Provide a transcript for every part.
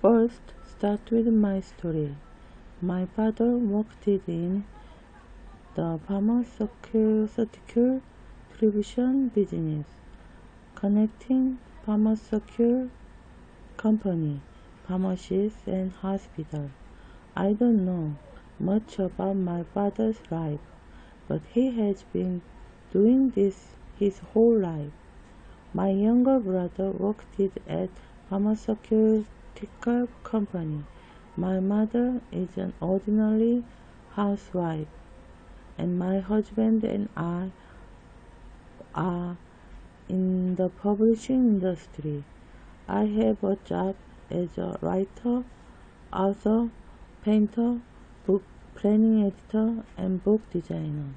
First, start with my story. My father worked in the pharmaceutical distribution business, connecting pharmaceutical company, pharmacies, and hospitals. I don't know much about my father's life, but he has been doing this his whole life. My younger brother worked at pharmaceutical company. My mother is an ordinary housewife, and my husband and I are in the publishing industry. I have a job as a writer, author, painter, book planning editor, and book designer.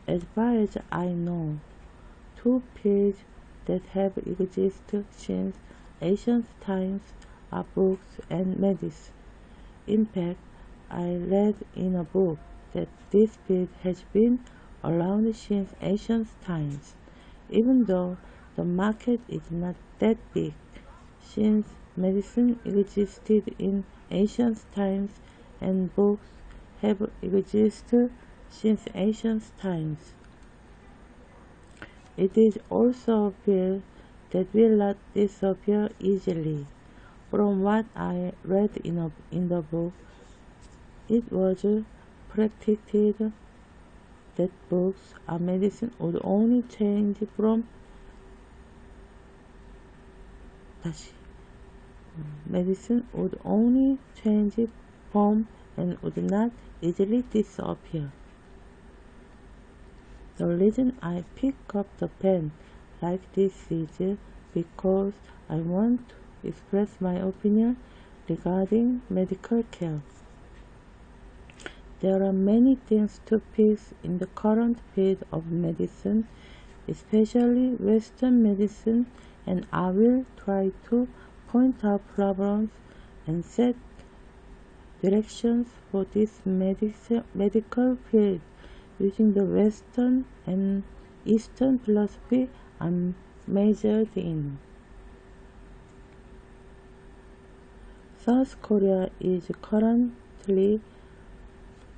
As far as I know, two fields that have existed since ancient times are books and medicine. In fact, I read in a book that this field has been around since ancient times, even though the market is not that big. Since medicine existed in ancient times and books have existed since ancient times, it is also a field that will not disappear easily. From what I read in the book, it was predicted that books and medicine would only change from medicine would only change form and would not easily disappear. The reason I pick up the pen like this is because I want to express my opinion regarding medical care. There are many things to fix in the current field of medicine, especially Western medicine, and I will try to point out problems and set directions for this medical field using the Western and Eastern philosophy I'm majored in. South Korea is currently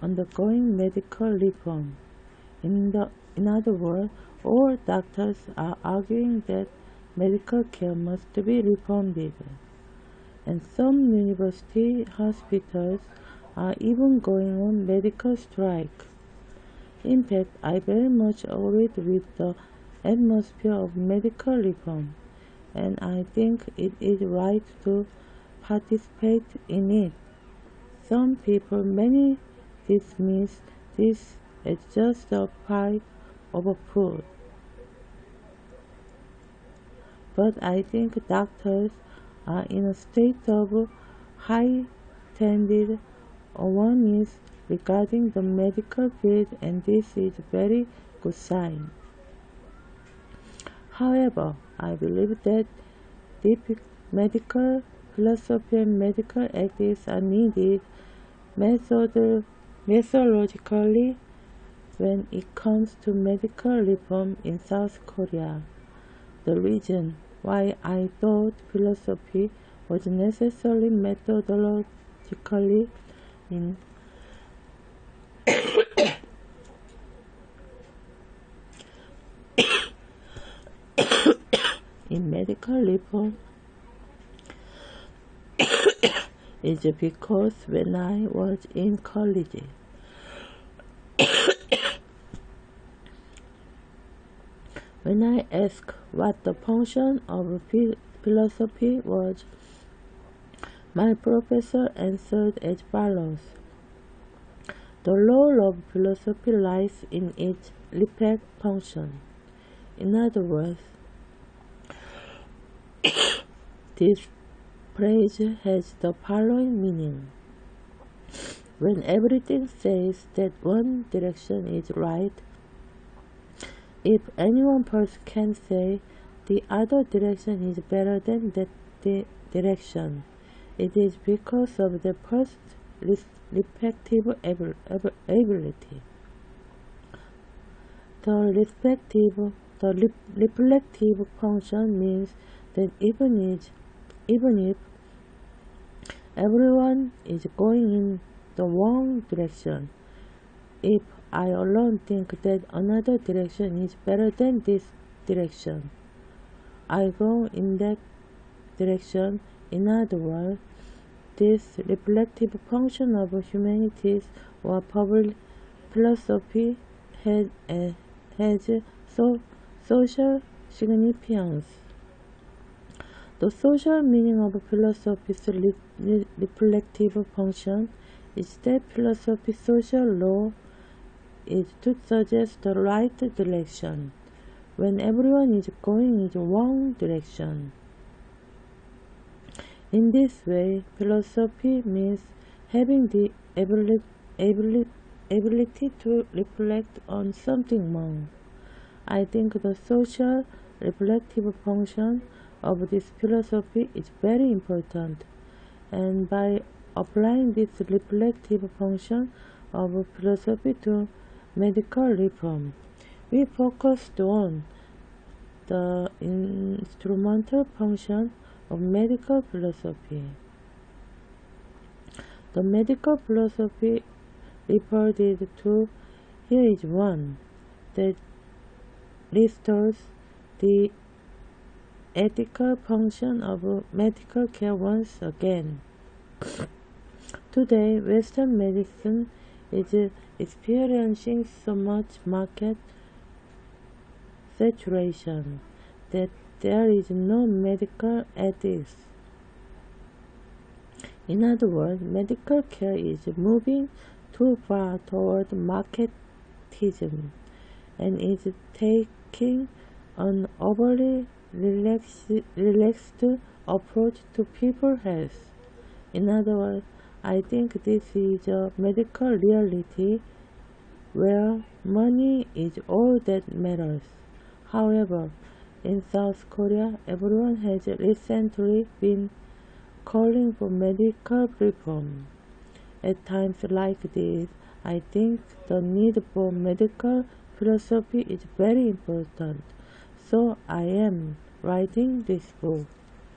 undergoing medical reform. In other words, all doctors are arguing that medical care must be reformed, and some university hospitals are even going on medical strike. In fact, I very much agreed with the atmosphere of medical reform, and I think it is right to participate in it. Some people may dismiss this as just a fight over food, but I think doctors are in a state of heightened awareness regarding the medical field, and this is a very good sign. However, I believe that deep medical philosophy and medical ethics are needed methodologically when it comes to medical reform in South Korea. The reason why I thought philosophy was necessary methodologically in medical reform is because when I was in college, when I asked what the function of philosophy was, my professor answered as follows: the role of philosophy lies in its reflect function. In other words, this phrase has the following meaning: when everything says that one direction is right, if any one person can say the other direction is better than that direction, it is because of the person's respective ability. The reflective function means that even if even if everyone is going in the wrong direction. If I alone think that another direction is better than this direction, I go in that direction. In other words, this reflective function of humanities or public philosophy has social significance. The social meaning of philosophy's reflective function is that philosophy's social law is to suggest the right direction when everyone is going in the wrong direction. In this way, philosophy means having the ability to reflect on something more. I think the social reflective function of this philosophy is very important, and by applying this reflective function of philosophy to medical reform, we focused on the instrumental function of medical philosophy. The medical philosophy referred to here is one that restores the ethical function of medical care once again. Today, Western medicine is experiencing so much market saturation that there is no medical ethics. In other words, medical care is moving too far toward marketism and is taking an overly relaxed approach to people's health. In other words, I think this is a medical reality where money is all that matters. However, in South Korea, everyone has recently been calling for medical reform. At times like this, I think the need for medical philosophy is very important. So I am writing this book.